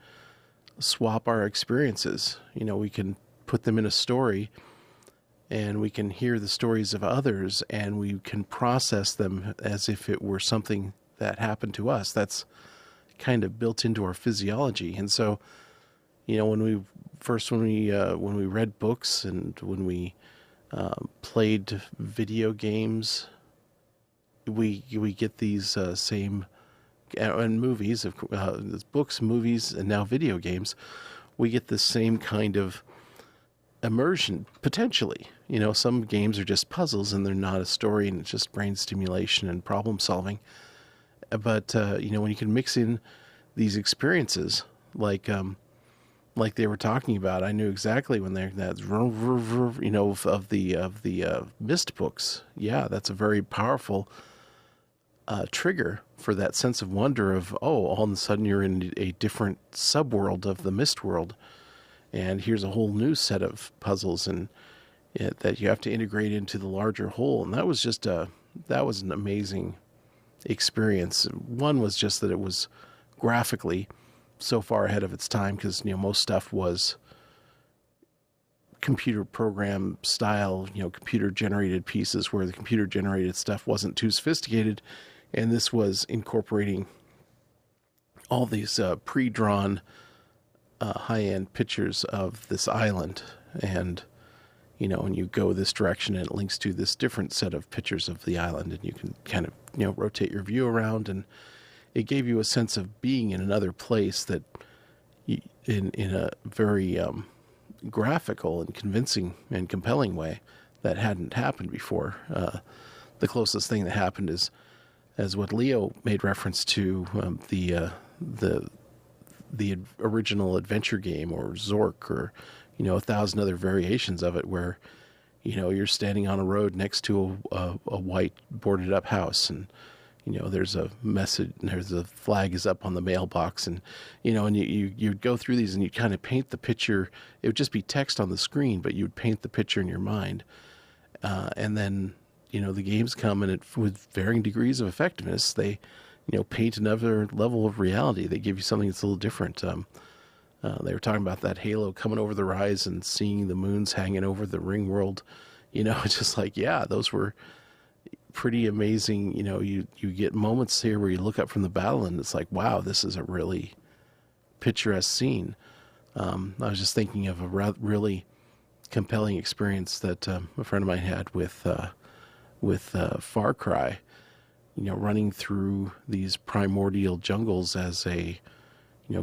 Speaker 1: swap our experiences. We can put them in a story, and we can hear the stories of others, and we can process them as if it were something that happened to us. That's kind of built into our physiology. And so, when we read books and when we played video games, we get these same, and movies, books, movies, and now video games, we get the same kind of immersion, potentially. Some games are just puzzles and they're not a story, and it's just brain stimulation and problem solving. But when you can mix in these experiences, like they were talking about, I knew exactly when of the Myst books. Yeah, that's a very powerful trigger for that sense of wonder of, all of a sudden you're in a different subworld of the Myst world. And here's a whole new set of puzzles, and that you have to integrate into the larger whole. And that was an amazing experience. One was just that it was graphically so far ahead of its time, because most stuff was computer program style, computer generated pieces, where the computer generated stuff wasn't too sophisticated, and this was incorporating all these pre-drawn high-end pictures of this island, and and you go this direction and it links to this different set of pictures of the island, and you can kind of rotate your view around, and it gave you a sense of being in another place that in a very graphical and convincing and compelling way that hadn't happened before. The closest thing that happened is, as what Leo made reference to, the original adventure game, or Zork, or 1,000 other variations of it, where you're standing on a road next to a white boarded up house, and there's a message, there's a flag is up on the mailbox, and and you'd go through these and you'd kind of paint the picture. It would just be text on the screen, but you'd paint the picture in your mind, and then the games come, and with varying degrees of effectiveness, they paint another level of reality. They give you something that's a little different. They were talking about that halo coming over the rise and seeing the moons hanging over the ring world. It's just like, yeah, those were pretty amazing. You get moments here where you look up from the battle and it's like, wow, this is a really picturesque scene. I was just thinking of a really compelling experience that a friend of mine had with Far Cry, running through these primordial jungles as a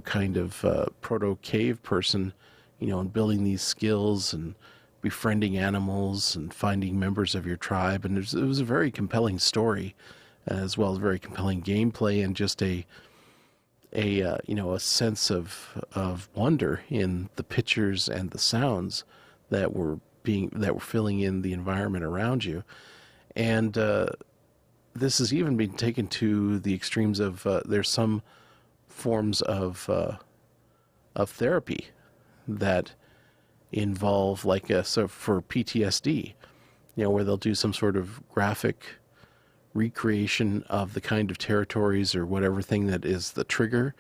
Speaker 1: kind of proto-cave person, and building these skills and befriending animals and finding members of your tribe. And it was a very compelling story, as well as very compelling gameplay, and just a sense of wonder in the pictures and the sounds that were filling in the environment around you. And this has even been taken to the extremes of there's some forms of therapy that involve, like, so for PTSD, where they'll do some sort of graphic recreation of the kind of territories or whatever thing that is the trigger,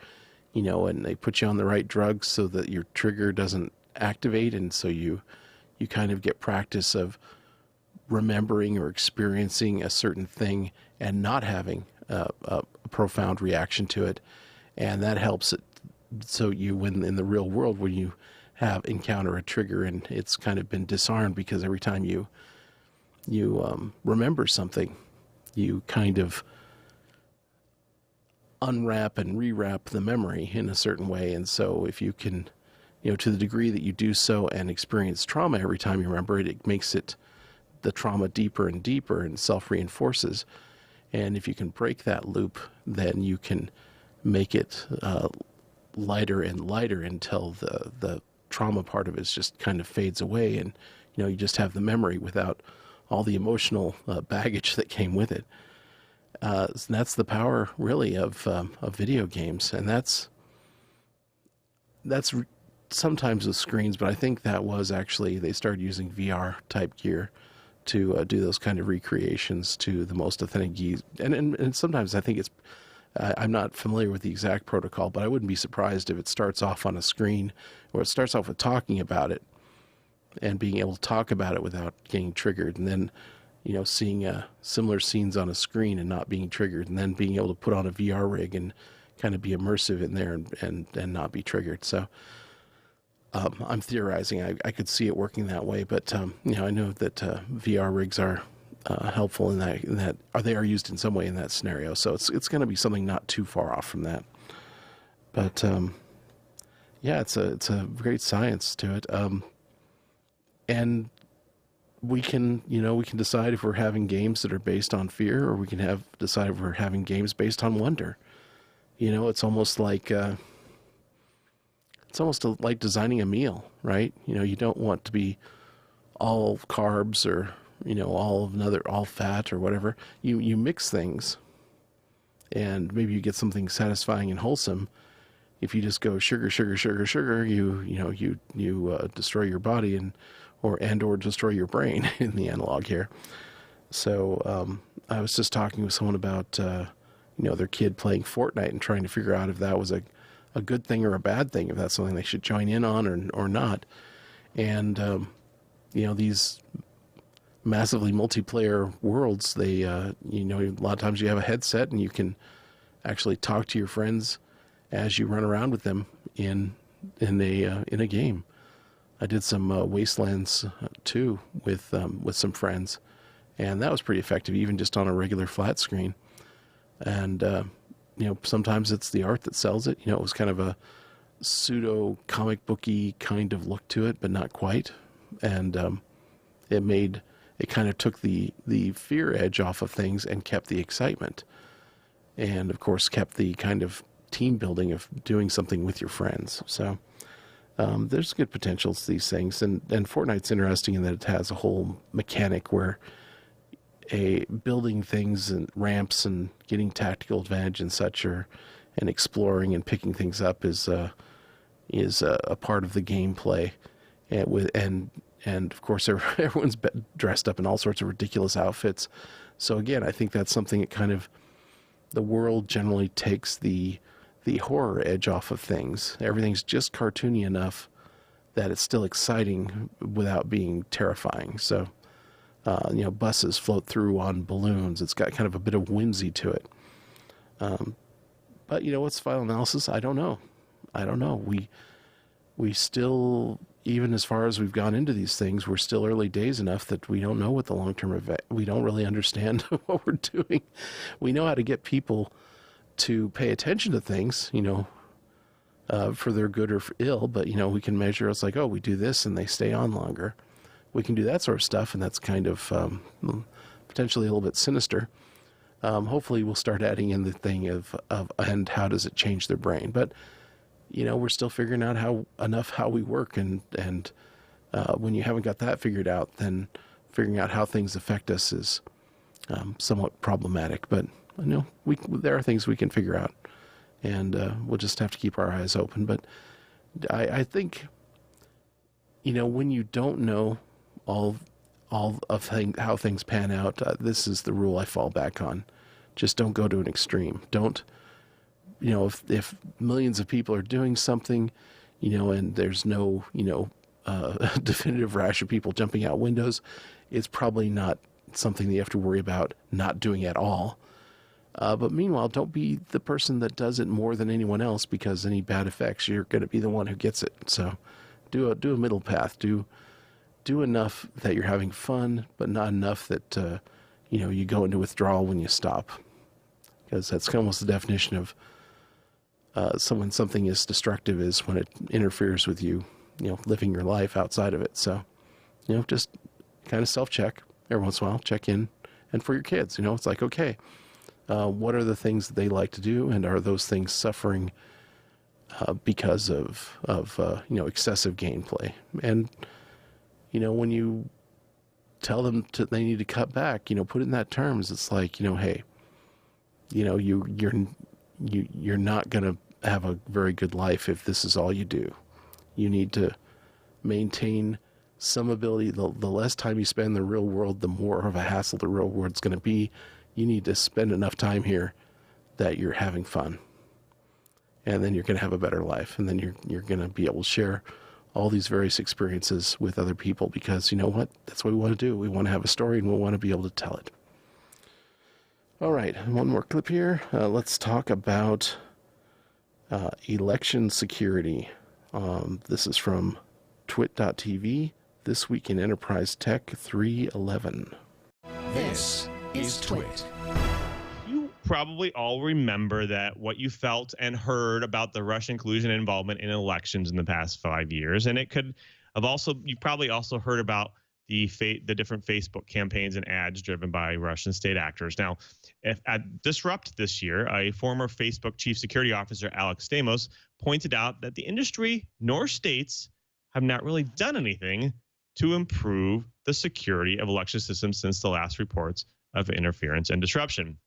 Speaker 1: and they put you on the right drugs so that your trigger doesn't activate, and so you kind of get practice of remembering or experiencing a certain thing and not having a profound reaction to it. And that helps it, so when in the real world, when you encounter a trigger and it's kind of been disarmed, because every time you remember something, you kind of unwrap and rewrap the memory in a certain way. And so if you can, to the degree that you do so and experience trauma every time you remember it, it makes the trauma deeper and deeper and self-reinforces. And if you can break that loop, then you can make it lighter and lighter until the trauma part of it just kind of fades away, and you just have the memory without all the emotional baggage that came with it. And that's the power, really, of video games, and that's sometimes with screens, but I think that was actually, they started using VR type gear to do those kind of recreations to the most authentic geese. And sometimes I think it's, I'm not familiar with the exact protocol, but I wouldn't be surprised if it starts off on a screen, or it starts off with talking about it and being able to talk about it without getting triggered, and then seeing similar scenes on a screen and not being triggered, and then being able to put on a VR rig and kind of be immersive in there and not be triggered. So I'm theorizing. I could see it working that way, but I know that VR rigs are helpful in that they are used in some way in that scenario. So it's going to be something not too far off from that. But yeah, it's a great science to it. And we can decide if we're having games that are based on fear, or we can decide if we're having games based on wonder. It's almost like designing a meal, right? You don't want to be all carbs or all fat or whatever. You mix things, and maybe you get something satisfying and wholesome. If you just go sugar, you destroy your body, or destroy your brain in the analog here. So I was just talking with someone about their kid playing Fortnite and trying to figure out if that was a good thing or a bad thing, if that's something they should join in on or not. And these massively multiplayer worlds, they a lot of times you have a headset and you can actually talk to your friends as you run around with them in a game. I did some Wastelands 2 with some friends, and that was pretty effective, even just on a regular flat screen. And sometimes it's the art that sells it. It was kind of a pseudo comic booky kind of look to it, but not quite. And it kind of took the fear edge off of things and kept the excitement, and of course kept the kind of team building of doing something with your friends. So there's good potential to these things, and Fortnite's interesting in that it has a whole mechanic where building things and ramps and getting tactical advantage and such and exploring and picking things up is a part of the gameplay, and of course everyone's dressed up in all sorts of ridiculous outfits. So again, I think that's something that kind of the world generally takes the horror edge off of things. Everything's just cartoony enough that it's still exciting without being terrifying. So, buses float through on balloons. It's got kind of a bit of whimsy to it. But what's final analysis? I don't know. We still, even as far as we've gone into these things, we're still early days enough that we don't know what the long-term effect, we don't really understand what we're doing. We know how to get people to pay attention to things, for their good or for ill, but, we can measure, it's like, oh, we do this and they stay on longer. We can do that sort of stuff, and that's kind of potentially a little bit sinister. Hopefully we'll start adding in the thing of and how does it change their brain. But, we're still figuring out how we work, and when you haven't got that figured out, then figuring out how things affect us is somewhat problematic. But there are things we can figure out, and we'll just have to keep our eyes open. But I think, when you don't know all of how things pan out, this is the rule I fall back on. Just don't go to an extreme. Don't, if millions of people are doing something, and there's no, definitive rash of people jumping out windows, it's probably not something that you have to worry about not doing at all. But meanwhile, don't be the person that does it more than anyone else, because any bad effects, you're going to be the one who gets it. So do a middle path. Do enough that you're having fun, but not enough that, you go into withdrawal when you stop. Because that's almost the definition of when something is destructive, is when it interferes with you, living your life outside of it. So, just kind of self-check every once in a while, check in. And for your kids, it's like, okay, what are the things that they like to do, and are those things suffering because of excessive gameplay? And when you tell them they need to cut back, put it in that terms. It's like, hey, you're not going to have a very good life if this is all you do. You need to maintain some ability. The less time you spend in the real world, the more of a hassle the real world's going to be. You need to spend enough time here that you're having fun, and then you're going to have a better life, and then you're going to be able to share all these various experiences with other people, because you know what? That's what we want to do. We want to have a story, and we want to be able to tell it. All right, one more clip here. Let's talk about election security. This is from twit.tv, This Week in Enterprise Tech 311.
Speaker 2: This is Twit.
Speaker 7: You probably all remember that what you felt and heard about the Russian collusion and involvement in elections in the past 5 years. And it could have also, you probably also heard about the different Facebook campaigns and ads driven by Russian state actors. Now, at Disrupt this year, a former Facebook chief security officer, Alex Stamos, pointed out that the industry nor states have not really done anything to improve the security of election systems since the last reports of interference and disruption.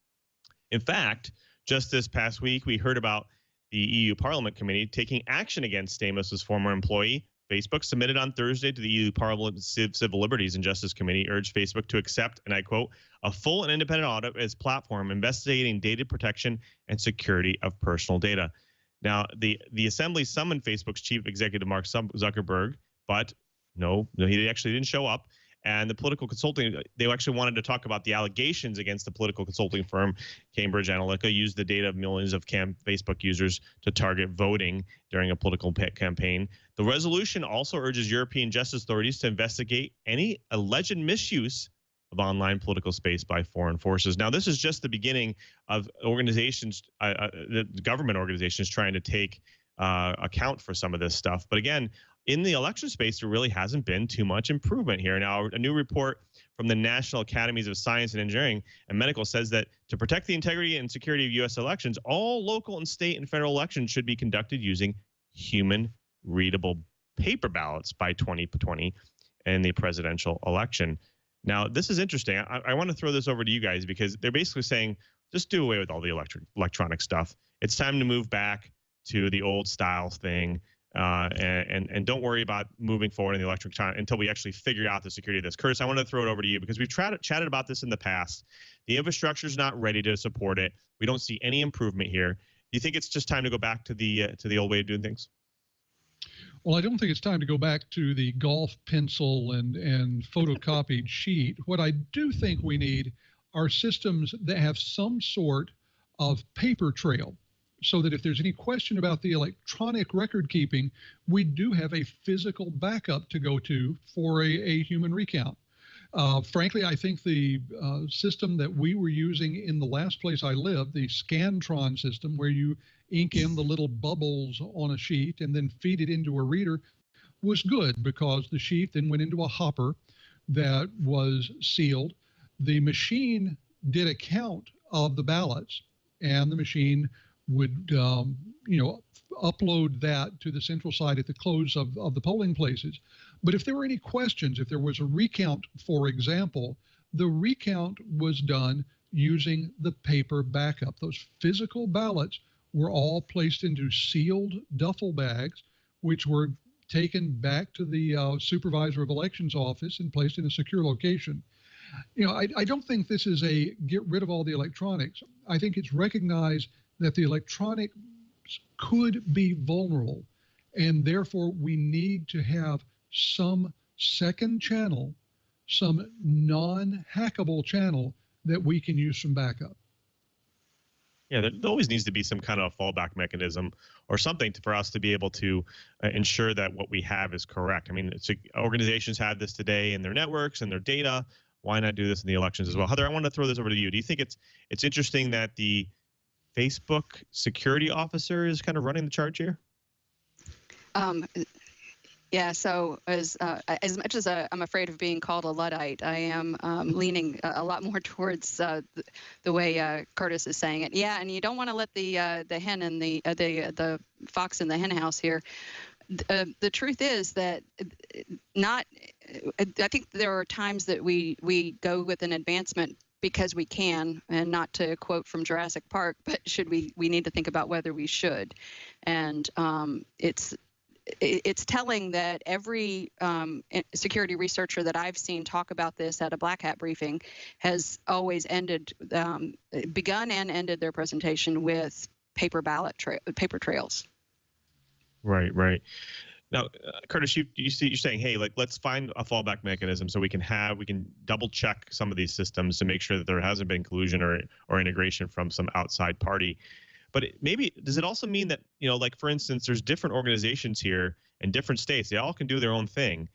Speaker 7: In fact, just this past week, we heard about the EU Parliament Committee taking action against Stamos' former employee, Facebook, submitted on Thursday to the EU Parliament Civil Liberties and Justice Committee, urged Facebook to accept, and I quote, a full and independent audit of its platform investigating data protection and security of personal data. Now, the Assembly summoned Facebook's chief executive, Mark Zuckerberg, but no, he actually didn't show up. And the political consulting, they actually wanted to talk about the allegations against the political consulting firm Cambridge Analytica used the data of millions of Facebook users to target voting during a political campaign. The resolution also urges European justice authorities to investigate any alleged misuse of online political space by foreign forces. Now, this is just the beginning of organizations, the government organizations trying to take account for some of this stuff. But again, in the election space, there really hasn't been too much improvement here. Now, a new report from the National Academies of Science and Engineering and Medical says that to protect the integrity and security of U.S. elections, all local and state and federal elections should be conducted using human-readable paper ballots by 2020 in the presidential election. Now, this is interesting. I want to throw this over to you guys because they're basically saying, just do away with all the electronic stuff. It's time to move back to the old style thing. And don't worry about moving forward in the electronic until we actually figure out the security of this. Curtis, I want to throw it over to you because we've chatted about this in the past. The infrastructure is not ready to support it. We don't see any improvement here. Do you think it's just time to go back to the old way of doing things?
Speaker 8: Well, I don't think it's time to go back to the golf pencil and photocopied sheet. What I do think we need are systems that have some sort of paper trail, so that if there's any question about the electronic record keeping, we do have a physical backup to go to for a human recount. Frankly, I think the system that we were using in the last place I lived, the Scantron system, where you ink in the little bubbles on a sheet and then feed it into a reader, was good because the sheet then went into a hopper that was sealed. The machine did a count of the ballots, and the machine would upload that to the central site at the close of the polling places. But if there were any questions, if there was a recount, for example, the recount was done using the paper backup. Those physical ballots were all placed into sealed duffel bags, which were taken back to the supervisor of elections office and placed in a secure location. I don't think this is a get rid of all the electronics. I think it's recognized that the electronics could be vulnerable, and therefore we need to have some second channel, some non-hackable channel that we can use from backup.
Speaker 7: Yeah, there always needs to be some kind of a fallback mechanism or something for us to be able to ensure that what we have is correct. I mean, organizations have this today in their networks and their data. Why not do this in the elections as well? Heather, I want to throw this over to you. Do you think it's interesting that the Facebook security officer is kind of running the charge here?
Speaker 9: Yeah, so as much as I'm afraid of being called a Luddite, I am leaning a lot more towards the way Curtis is saying it. Yeah, and you don't want to let the hen and the fox in the hen house here. The truth is that I think there are times that we go with an advancement because we can, and not to quote from Jurassic Park, but we need to think about whether we should. And it's telling that every security researcher that I've seen talk about this at a Black Hat briefing has always begun and ended their presentation with paper trails. Right.
Speaker 7: Now, Curtis, you're saying, hey, let's find a fallback mechanism so we can double check some of these systems to make sure that there hasn't been collusion or integration from some outside party. But does it also mean that, for instance, there's different organizations here in different states. They all can do their own thing.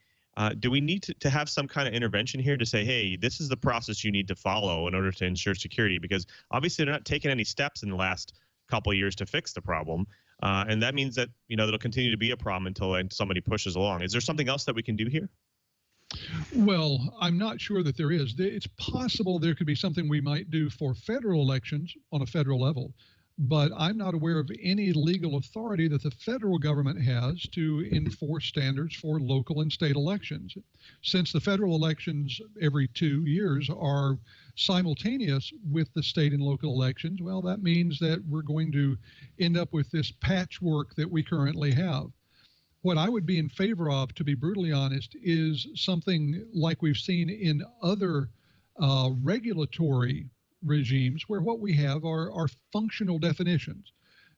Speaker 7: Do we need to have some kind of intervention here to say, hey, this is the process you need to follow in order to ensure security? Because obviously they're not taking any steps in the last couple of years to fix the problem. And that means that, it'll continue to be a problem until somebody pushes along. Is there something else that we can do here?
Speaker 8: Well, I'm not sure that there is. It's possible there could be something we might do for federal elections on a federal level, but I'm not aware of any legal authority that the federal government has to enforce standards for local and state elections. Since the federal elections every 2 years are simultaneous with the state and local elections, well, that means that we're going to end up with this patchwork that we currently have. What I would be in favor of, to be brutally honest, is something like we've seen in other regulatory regimes where what we have are functional definitions.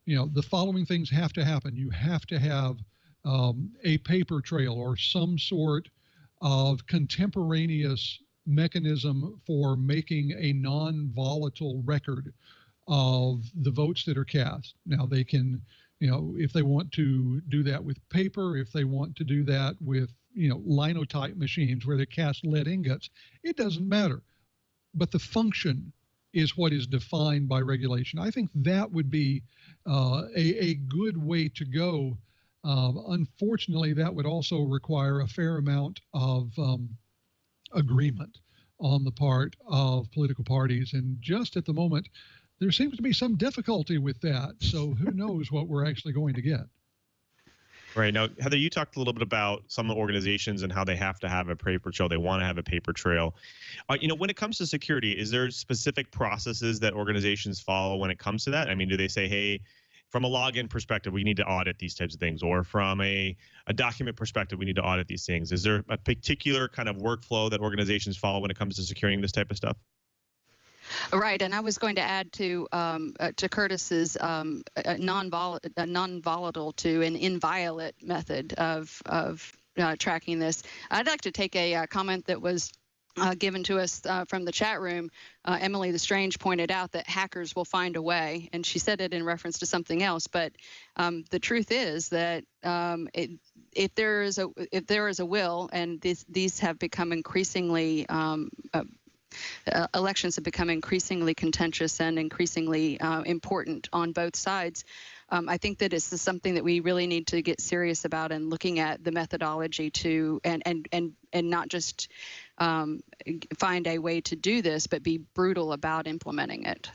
Speaker 8: The following things have to happen. You have to have a paper trail or some sort of contemporaneous mechanism for making a non-volatile record of the votes that are cast. Now they can, if they want to do that with paper, if they want to do that with, linotype machines where they cast lead ingots, it doesn't matter. But the function is what is defined by regulation. I think that would be a good way to go. Unfortunately, that would also require a fair amount of agreement on the part of political parties. And just at the moment, there seems to be some difficulty with that. So who knows what we're actually going to get.
Speaker 7: Right. Now, Heather, you talked a little bit about some organizations and how they have to have a paper trail. They want to have a paper trail. When it comes to security, is there specific processes that organizations follow when it comes to that? I mean, do they say, hey, from a login perspective, we need to audit these types of things, or from a document perspective, we need to audit these things? Is there a particular kind of workflow that organizations follow when it comes to securing this type of stuff?
Speaker 9: Right, and I was going to add to Curtis's non-volatile to an inviolate method of tracking this. I'd like to take a comment that was given to us from the chat room. Emily the Strange pointed out that hackers will find a way, and she said it in reference to something else. But the truth is that if there is a will, and these have become increasingly elections have become increasingly contentious and increasingly important on both sides. I think that it's something that we really need to get serious about, and looking at the methodology to and not just find a way to do this, but be brutal about implementing it.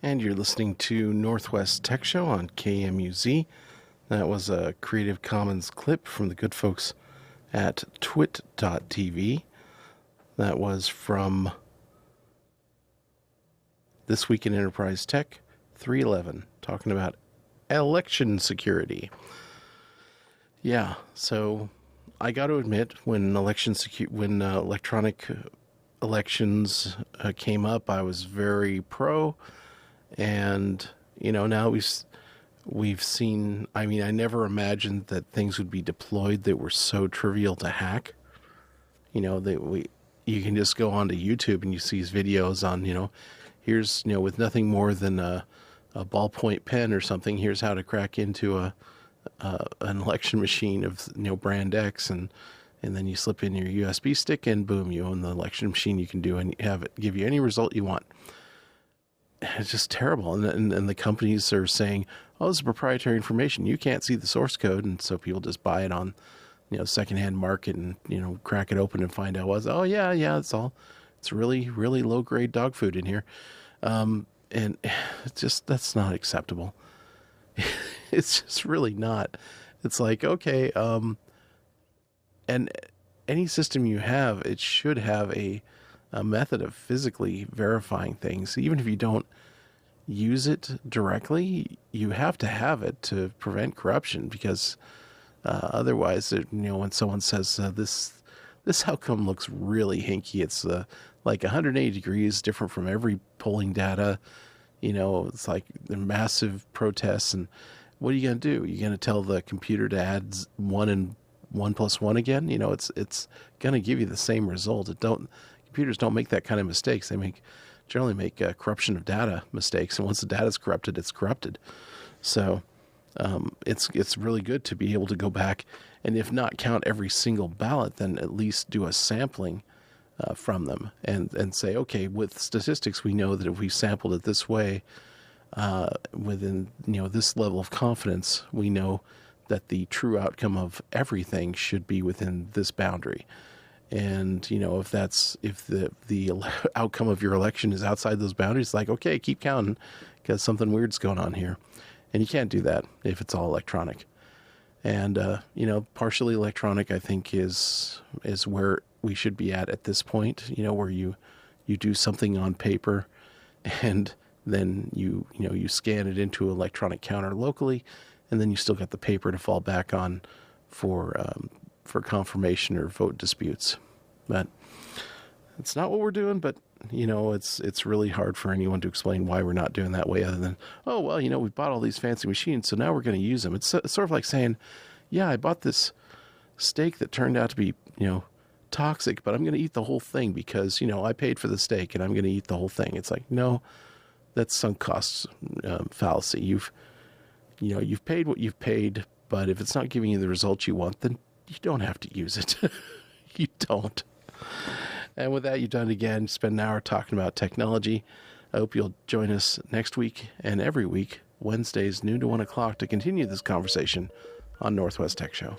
Speaker 1: And you're listening to Northwest Tech Show on KMUZ. That was a Creative Commons clip from the good folks at twit.tv. That was from This Week in Enterprise Tech 311, talking about election security. Yeah, so I got to admit, when electronic elections came up, I was very pro. And now we've seen. I mean, I never imagined that things would be deployed that were so trivial to hack. You can just go onto YouTube and you see these videos on, here's, with nothing more than a ballpoint pen or something, here's how to crack into an election machine of, brand X, and then you slip in your USB stick and boom, you own the election machine. You can do and have it give you any result you want. It's just terrible. And the companies are saying, oh, this is proprietary information. You can't see the source code. And so people just buy it on secondhand market and, crack it open and find out it's really, really low grade dog food in here. And it's just, that's not acceptable. It's just really not. It's like, okay. And any system you have, it should have a method of physically verifying things. Even if you don't use it directly, you have to have it to prevent corruption, because otherwise, when someone says this outcome looks really hinky, it's like 180 degrees different from every polling data. It's like the massive protests, and what are you going to do? You're going to tell the computer to add 1 and 1 plus 1 again? It's going to give you the same result. Computers don't make that kind of mistakes. They generally make corruption of data mistakes, and once the data is corrupted, it's corrupted. So. It's really good to be able to go back and, if not count every single ballot, then at least do a sampling from them and say, okay, with statistics, we know that if we sampled it this way, within this level of confidence, we know that the true outcome of everything should be within this boundary. And if the outcome of your election is outside those boundaries, like, okay, keep counting, because something weird's going on here. And you can't do that if it's all electronic. And, partially electronic, I think, is where we should be at this point, where you do something on paper, and then you scan it into an electronic counter locally, and then you still got the paper to fall back on for confirmation or vote disputes. But it's not what we're doing, but it's really hard for anyone to explain why we're not doing that way other than, oh, well, we bought all these fancy machines, so now we're going to use them. It's sort of like saying, yeah, I bought this steak that turned out to be, toxic, but I'm going to eat the whole thing because, I paid for the steak and I'm going to eat the whole thing. It's like, no, that's sunk costs fallacy. You've paid what you've paid, but if it's not giving you the results you want, then you don't have to use it. You don't. And with that, you've done it again. Spend an hour talking about technology. I hope you'll join us next week and every week, Wednesdays, noon to 1 o'clock, to continue this conversation on Northwest Tech Show.